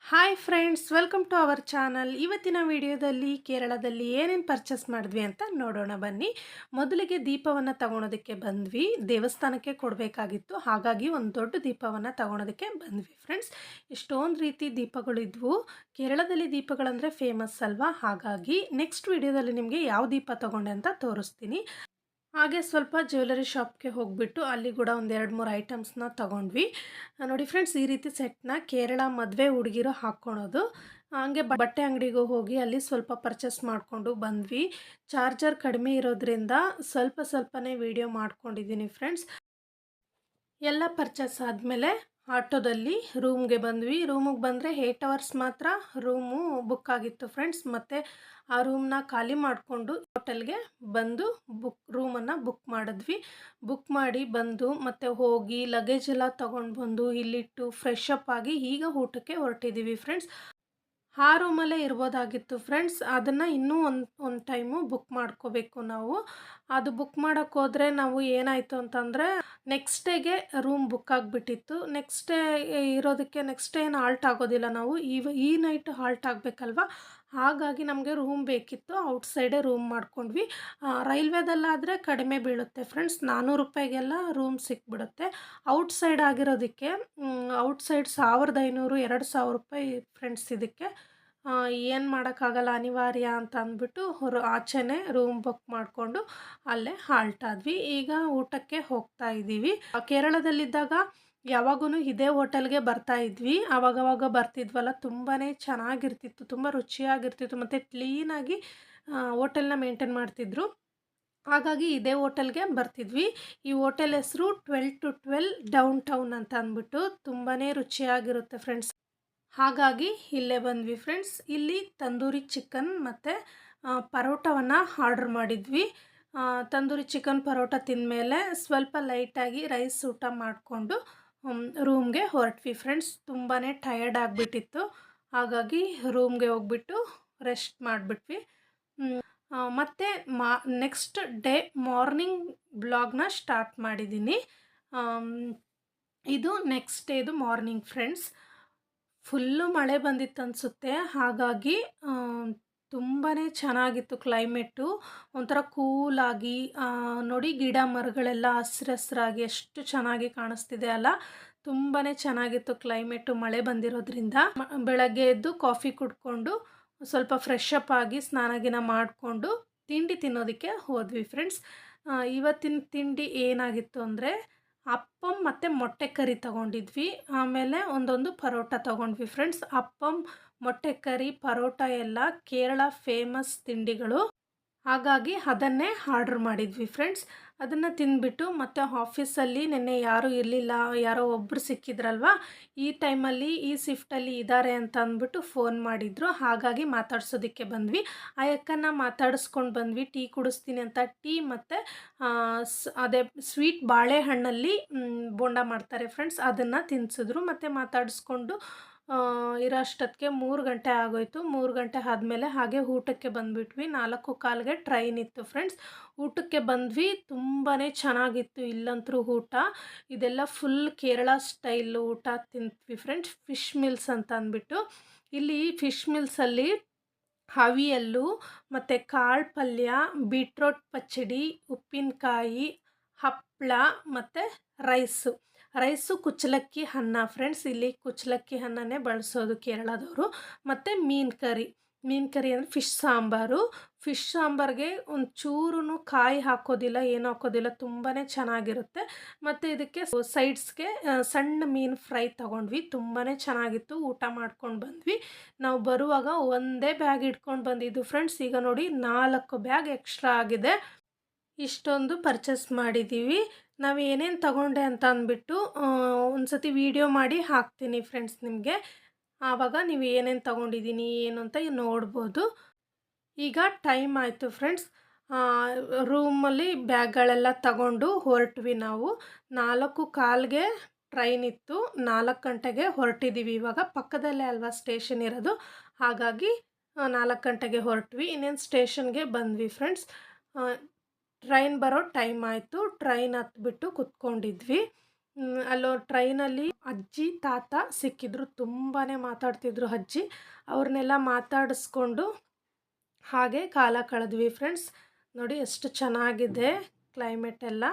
Hi friends, welcome to our channel. ಇವತ್ತಿನ ವಿಡಿಯೋದಲ್ಲಿ ಕೇರಳದಲ್ಲಿ ಏನೇನು ಪರ್ಚೇಸ್ ಮಾಡಿದ್ವಿ ಅಂತ ನೋಡೋಣ ಬನ್ನಿ. ಮೊದಲಿಗೆ ದೀಪವನ್ನು ತಗೊಳೋದಕ್ಕೆ ಬಂದ್ವಿ. ದೇವಸ್ಥಾನಕ್ಕೆ ಕೊಡಬೇಕಾಗಿತ್ತು, ಹಾಗಾಗಿ ಒಂದು ದೊಡ್ಡ ದೀಪವನ್ನು ತಗೊಳೋದಕ್ಕೆ ಬಂದ್ವಿ ಫ್ರೆಂಡ್ಸ್. ಇಷ್ಟೊಂದು ರೀತಿ ದೀಪಗಳಿದ್ವು. ಕೇರಳದಲ್ಲಿ ದೀಪಗಳಂದರೆ ಫೇಮಸ್ ಅಲ್ವಾ, ಹಾಗಾಗಿ ನೆಕ್ಸ್ಟ್ ವಿಡಿಯೋದಲ್ಲಿ ನಿಮಗೆ ಯಾವ ದೀಪ ತಗೊಂಡೆ ಅಂತ ತೋರಿಸ್ತೀನಿ. ಹಾಗೆ ಸ್ವಲ್ಪ ಜ್ಯುವೆಲರಿ ಶಾಪ್ಗೆ ಹೋಗಿಬಿಟ್ಟು ಅಲ್ಲಿ ಕೂಡ ಒಂದು 2-3 ಐಟಮ್ಸ್ನ ತೊಗೊಂಡ್ವಿ. ನೋಡಿ ಫ್ರೆಂಡ್ಸ್, ಈ ರೀತಿ ಸೆಟ್ನ ಕೇರಳ ಮದುವೆ ಹುಡುಗಿರು ಹಾಕ್ಕೊಳೋದು. ಹಾಗೆ ಬಟ್ಟೆ ಅಂಗಡಿಗೂ ಹೋಗಿ ಅಲ್ಲಿ ಸ್ವಲ್ಪ ಪರ್ಚೇಸ್ ಮಾಡಿಕೊಂಡು ಬಂದ್ವಿ. ಚಾರ್ಜರ್ ಕಡಿಮೆ ಇರೋದ್ರಿಂದ ಸ್ವಲ್ಪನೇ ವಿಡಿಯೋ ಮಾಡ್ಕೊಂಡಿದ್ದೀನಿ ಫ್ರೆಂಡ್ಸ್. ಎಲ್ಲ ಪರ್ಚೇಸ್ ಆದಮೇಲೆ ಆಟೋದಲ್ಲಿ ರೂಮ್ಗೆ ಬಂದ್ವಿ. ರೂಮಿಗೆ ಬಂದರೆ 8 ಅವರ್ಸ್ ಮಾತ್ರ ರೂಮು ಬುಕ್ ಆಗಿತ್ತು ಫ್ರೆಂಡ್ಸ್. ಮತ್ತು ಆ ರೂಮ್ನ ಖಾಲಿ ಮಾಡಿಕೊಂಡು ಹೋಟೆಲ್ಗೆ ಬಂದು ರೂಮನ್ನು ಬುಕ್ ಮಾಡಿದ್ವಿ. ಬುಕ್ ಮಾಡಿ ಬಂದು ಮತ್ತೆ ಹೋಗಿ ಲಗೇಜ್ ಎಲ್ಲ ತೊಗೊಂಡು ಬಂದು ಇಲ್ಲಿಟ್ಟು ಫ್ರೆಶ್ ಅಪ್ ಆಗಿ ಈಗ ಊಟಕ್ಕೆ ಹೊರಟಿದ್ದೀವಿ ಫ್ರೆಂಡ್ಸ್. ಆ ರೂಮಲ್ಲೇ ಇರ್ಬೋದಾಗಿತ್ತು ಫ್ರೆಂಡ್ಸ್. ಅದನ್ನು ಇನ್ನೂ ಒಂದು ಟೈಮು ಬುಕ್ ಮಾಡ್ಕೋಬೇಕು ನಾವು. ಅದು ಬುಕ್ ಮಾಡೋಕ್ಕೆ ಹೋದರೆ ನಾವು ಏನಾಯಿತು ಅಂತಂದರೆ ನೆಕ್ಸ್ಟ್ ಡೇಗೆ ರೂಮ್ ಬುಕ್ ಆಗಿಬಿಟ್ಟಿತ್ತು. ನೆಕ್ಸ್ಟ್ ಡೇ ಇರೋದಕ್ಕೆ ನೆಕ್ಸ್ಟ್ ಡೇ ಏನು ಹಾಲ್ಟ್ ಆಗೋದಿಲ್ಲ ನಾವು. ಈ ನೈಟ್ ಹಾಲ್ಟ್ ಆಗಬೇಕಲ್ವ, ಹಾಗಾಗಿ ನಮಗೆ ರೂಮ್ ಬೇಕಿತ್ತು. ಔಟ್ಸೈಡೇ ರೂಮ್ ಮಾಡ್ಕೊಂಡ್ವಿ. ರೈಲ್ವೆದಲ್ಲಾದರೆ ಕಡಿಮೆ ಬೀಳುತ್ತೆ ಫ್ರೆಂಡ್ಸ್, 400 ರೂಪಾಯಿಗೆಲ್ಲ ರೂಮ್ ಸಿಕ್ಬಿಡುತ್ತೆ. ಔಟ್ಸೈಡ್ ಆಗಿರೋದಕ್ಕೆ ಔಟ್ಸೈಡ್ 1500 2000 ರೂಪಾಯಿ ಫ್ರೆಂಡ್ಸ್. ಇದಕ್ಕೆ ಏನು ಮಾಡೋಕ್ಕಾಗಲ್ಲ, ಅನಿವಾರ್ಯ ಅಂತ ಅಂದ್ಬಿಟ್ಟು ಆಚೆನೇ ರೂಮ್ ಬುಕ್ ಮಾಡಿಕೊಂಡು ಅಲ್ಲೇ ಹಾಲ್ಟ್ ಆದ್ವಿ. ಈಗ ಊಟಕ್ಕೆ ಹೋಗ್ತಾ ಇದ್ದೀವಿ. ಕೇರಳದಲ್ಲಿದ್ದಾಗ ಯಾವಾಗೂ ಇದೇ ಹೋಟೆಲ್ಗೆ ಬರ್ತಾ ಇದ್ವಿ. ಆವಾಗವಾಗ ಬರ್ತಿದ್ವಲ್ಲ, ತುಂಬಾ ಚೆನ್ನಾಗಿರ್ತಿತ್ತು, ತುಂಬ ರುಚಿಯಾಗಿರ್ತಿತ್ತು ಮತ್ತು ಕ್ಲೀನಾಗಿ ಹೋಟೆಲ್ನ ಮೇಂಟೈನ್ ಮಾಡ್ತಿದ್ರು. ಹಾಗಾಗಿ ಇದೇ ಹೋಟೆಲ್ಗೆ ಬರ್ತಿದ್ವಿ. ಈ ಹೋಟೆಲ್ ಹೆಸರು 12 to 12 ಡೌನ್ ಟೌನ್ ಅಂತ ಅಂದ್ಬಿಟ್ಟು ತುಂಬಾ ರುಚಿಯಾಗಿರುತ್ತೆ ಫ್ರೆಂಡ್ಸ್. ಹಾಗಾಗಿ ಇಲ್ಲೇ ಬಂದ್ವಿ ಫ್ರೆಂಡ್ಸ್. ಇಲ್ಲಿ ತಂದೂರಿ ಚಿಕನ್ ಮತ್ತು ಪರೋಟವನ್ನು ಆರ್ಡ್ರ್ ಮಾಡಿದ್ವಿ. ತಂದೂರಿ ಚಿಕನ್ ಪರೋಟ ತಿಂದಮೇಲೆ ಸ್ವಲ್ಪ ಲೈಟಾಗಿ ರೈಸ್ ಊಟ ಮಾಡಿಕೊಂಡು ರೂಮ್ಗೆ ಹೊರಟ್ವಿ ಫ್ರೆಂಡ್ಸ್. ತುಂಬಾ ಟಯರ್ಡ್ ಆಗಿಬಿಟ್ಟಿತ್ತು, ಹಾಗಾಗಿ ರೂಮ್ಗೆ ಹೋಗ್ಬಿಟ್ಟು ರೆಸ್ಟ್ ಮಾಡಿಬಿಟ್ವಿ. ಮತ್ತು ನೆಕ್ಸ್ಟ್ ಡೇ ಮಾರ್ನಿಂಗ್ ಬ್ಲಾಗ್ನ ಸ್ಟಾರ್ಟ್ ಮಾಡಿದ್ದೀನಿ. ಇದು ನೆಕ್ಸ್ಟ್ ಡೇದು ಮಾರ್ನಿಂಗ್ ಫ್ರೆಂಡ್ಸ್. ಫುಲ್ಲು ಮಳೆ ಬಂದಿತ್ತು ಅನಿಸುತ್ತೆ, ಹಾಗಾಗಿ ತುಂಬಾ ಚೆನ್ನಾಗಿತ್ತು ಕ್ಲೈಮೇಟು. ಒಂಥರ ಕೂಲಾಗಿ ನೋಡಿ, ಗಿಡ ಮರಗಳೆಲ್ಲ ಹಸ್ರಾಗಿ ಎಷ್ಟು ಚೆನ್ನಾಗಿ ಕಾಣಿಸ್ತಿದೆ ಅಲ್ಲ. ತುಂಬಾ ಚೆನ್ನಾಗಿತ್ತು ಕ್ಲೈಮೇಟು ಮಳೆ ಬಂದಿರೋದ್ರಿಂದ. ಬೆಳಗ್ಗೆ ಎದ್ದು ಕಾಫಿ ಕುಡ್ಕೊಂಡು ಸ್ವಲ್ಪ ಫ್ರೆಶ್ ಅಪ್ ಆಗಿ ಸ್ನಾನ ಮಾಡಿಕೊಂಡು ತಿಂಡಿ ತಿನ್ನೋದಕ್ಕೆ ಹೋದ್ವಿ ಫ್ರೆಂಡ್ಸ್. ಇವತ್ತಿನ ತಿಂಡಿ ಏನಾಗಿತ್ತು ಅಂದರೆ ಅಪ್ಪಮ್ ಮತ್ತು ಮೊಟ್ಟೆ ಕರಿ ತೊಗೊಂಡಿದ್ವಿ. ಆಮೇಲೆ ಒಂದೊಂದು ಪರೋಟ ತೊಗೊಂಡ್ವಿ ಫ್ರೆಂಡ್ಸ್. ಅಪ್ಪಮ್, ಮೊಟ್ಟೆ ಕರಿ, ಪರೋಟ ಎಲ್ಲ ಕೇರಳ ಫೇಮಸ್ ತಿಂಡಿಗಳು, ಹಾಗಾಗಿ ಅದನ್ನೇ ಆರ್ಡ್ರ್ ಮಾಡಿದ್ವಿ ಫ್ರೆಂಡ್ಸ್. ಅದನ್ನು ತಿಂದ್ಬಿಟ್ಟು ಮತ್ತು ಆಫೀಸಲ್ಲಿ ನಿನ್ನೆ ಯಾರೂ ಇರಲಿಲ್ಲ, ಯಾರೋ ಒಬ್ಬರು ಸಿಕ್ಕಿದ್ರಲ್ವ, ಈ ಟೈಮಲ್ಲಿ ಈ ಶಿಫ್ಟಲ್ಲಿ ಇದ್ದಾರೆ ಅಂತ ಅಂದ್ಬಿಟ್ಟು ಫೋನ್ ಮಾಡಿದರು. ಹಾಗಾಗಿ ಮಾತಾಡ್ಸೋದಕ್ಕೆ ಬಂದ್ವಿ. ಆ ಅಕ್ಕನ ಮಾತಾಡಿಸ್ಕೊಂಡು ಬಂದ್ವಿ. ಟೀ ಕುಡಿಸ್ತೀನಿ ಅಂತ ಟೀ ಮತ್ತು ಅದೇ ಸ್ವೀಟ್ ಬಾಳೆಹಣ್ಣಲ್ಲಿ ಬೋಂಡ ಮಾಡ್ತಾರೆ ಫ್ರೆಂಡ್ಸ್, ಅದನ್ನು ತಿನ್ನಿಸಿದ್ರು. ಮತ್ತು ಮಾತಾಡಿಸ್ಕೊಂಡು ಇರೋ ಅಷ್ಟೊತ್ತಿಗೆ 3 ಗಂಟೆ ಆಗೋಯಿತು. 3 ಗಂಟೆ ಆದಮೇಲೆ ಹಾಗೆ ಊಟಕ್ಕೆ ಬಂದುಬಿಟ್ವಿ. 4:15ಗೆ ಟ್ರೈನ್ ಇತ್ತು ಫ್ರೆಂಡ್ಸ್. ಊಟಕ್ಕೆ ಬಂದ್ವಿ. ತುಂಬಾ ಚೆನ್ನಾಗಿತ್ತು ಇಲ್ಲಂತೂ ಊಟ. ಇದೆಲ್ಲ ಫುಲ್ ಕೇರಳ ಸ್ಟೈಲ್ ಊಟ ತಿಂದ್ವಿ ಫ್ರೆಂಡ್ಸ್. ಫಿಶ್ ಮಿಲ್ಸ್ ಅಂತ ಅಂದ್ಬಿಟ್ಟು, ಇಲ್ಲಿ ಫಿಶ್ ಮಿಲ್ಸಲ್ಲಿ ಅವಿಯಲ್ಲು ಮತ್ತು ಕಾಳು ಪಲ್ಯ, ಬೀಟ್ರೋಟ್ ಪಚ್ಚಡಿ, ಉಪ್ಪಿನಕಾಯಿ, ಹಪ್ಪಳ ಮತ್ತು ರೈಸು ಕುಚ್ಚಲಕ್ಕಿ ಅನ್ನ ಫ್ರೆಂಡ್ಸ್. ಇಲ್ಲಿ ಕುಚ್ಚಲಕ್ಕಿ ಅನ್ನನೇ ಬಳಸೋದು ಕೇರಳದವರು. ಮತ್ತು ಮೀನು ಕರಿ ಅಂದರೆ ಫಿಶ್ ಸಾಂಬಾರಿಗೆ ಒಂಚೂರು ಕಾಯಿ ಹಾಕೋದಿಲ್ಲ, ಏನು ಹಾಕೋದಿಲ್ಲ, ತುಂಬಾ ಚೆನ್ನಾಗಿರುತ್ತೆ. ಮತ್ತು ಇದಕ್ಕೆ ಸೈಡ್ಸ್ಗೆ ಸಣ್ಣ ಮೀನು ಫ್ರೈ ತೊಗೊಂಡ್ವಿ. ತುಂಬಾ ಚೆನ್ನಾಗಿತ್ತು. ಊಟ ಮಾಡ್ಕೊಂಡು ಬಂದ್ವಿ. ನಾವು ಬರುವಾಗ ಒಂದೇ ಬ್ಯಾಗ್ ಇಟ್ಕೊಂಡು ಬಂದಿದ್ದು ಫ್ರೆಂಡ್ಸ್. ಈಗ ನೋಡಿ 4 ಬ್ಯಾಗ್ ಎಕ್ಸ್ಟ್ರಾ ಆಗಿದೆ. ಇಷ್ಟೊಂದು ಪರ್ಚೇಸ್ ಮಾಡಿದ್ದೀವಿ. ನಾವು ಏನೇನು ತಗೊಂಡೆ ಅಂತ ಅಂದ್ಬಿಟ್ಟು ಒಂದು ಸತಿ ವೀಡಿಯೋ ಮಾಡಿ ಹಾಕ್ತೀನಿ ಫ್ರೆಂಡ್ಸ್ ನಿಮಗೆ. ಆವಾಗ ನೀವು ಏನೇನು ತಗೊಂಡಿದ್ದೀನಿ ಏನು ಅಂತ ನೋಡ್ಬೋದು. ಈಗ ಟೈಮ್ ಆಯಿತು ಫ್ರೆಂಡ್ಸ್. ರೂಮಲ್ಲಿ ಬ್ಯಾಗ್ಗಳೆಲ್ಲ ತಗೊಂಡು ಹೊರಟ್ವಿ ನಾವು. 4:15ಗೆ ಟ್ರೈನ್ ಇತ್ತು. 4 ಗಂಟೆಗೆ ಹೊರಟಿದ್ದೀವಿ. ಇವಾಗ ಪಕ್ಕದಲ್ಲೇ ಅಲ್ವಾ ಸ್ಟೇಷನ್ ಇರೋದು, ಹಾಗಾಗಿ 4 ಗಂಟೆಗೆ ಹೊರಟ್ವಿ. ಇನ್ನೇನು ಸ್ಟೇಷನ್ಗೆ ಬಂದ್ವಿ ಫ್ರೆಂಡ್ಸ್. ಟ್ರೈನ್ ಬರೋ ಟೈಮ್ ಆಯಿತು. ಟ್ರೈನ್ ಹತ್ಬಿಟ್ಟು ಕುತ್ಕೊಂಡಿದ್ವಿ. ಅಲ್ಲೋ ಟ್ರೈನಲ್ಲಿ ಅಜ್ಜಿ, ತಾತ ಸಿಕ್ಕಿದ್ರು. ತುಂಬಾ ಮಾತಾಡ್ತಿದ್ರು ಅಜ್ಜಿ. ಅವ್ರನ್ನೆಲ್ಲ ಮಾತಾಡಿಸ್ಕೊಂಡು ಹಾಗೆ ಕಾಲ ಕಳೆದ್ವಿ ಫ್ರೆಂಡ್ಸ್. ನೋಡಿ ಎಷ್ಟು ಚೆನ್ನಾಗಿದೆ ಕ್ಲೈಮೇಟ್ ಎಲ್ಲ.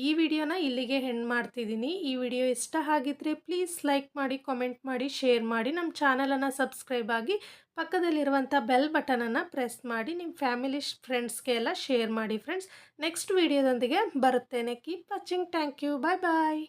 ಈ ವಿಡಿಯೋನ ಇಲ್ಲಿಗೆ ಎಂಡ್ ಮಾಡ್ತಿದ್ದೀನಿ. ಈ ವಿಡಿಯೋ ಇಷ್ಟ ಆಗಿದ್ರೆ ಪ್ಲೀಸ್ ಲೈಕ್ ಮಾಡಿ, ಕಾಮೆಂಟ್ ಮಾಡಿ, ಶೇರ್ ಮಾಡಿ. ನಮ್ಮ ಚಾನಲನ್ನು ಸಬ್ಸ್ಕ್ರೈಬ್ ಆಗಿ ಪಕ್ಕದಲ್ಲಿರುವಂಥ ಬೆಲ್ ಬಟನನ್ನು ಪ್ರೆಸ್ ಮಾಡಿ ನಿಮ್ಮ ಫ್ಯಾಮಿಲಿ ಫ್ರೆಂಡ್ಸ್ಗೆ ಎಲ್ಲ ಶೇರ್ ಮಾಡಿ ಫ್ರೆಂಡ್ಸ್. ನೆಕ್ಸ್ಟ್ ವಿಡಿಯೋದೊಂದಿಗೆ ಬರುತ್ತೇನೆ. Keep watching. Thank you. Bye bye.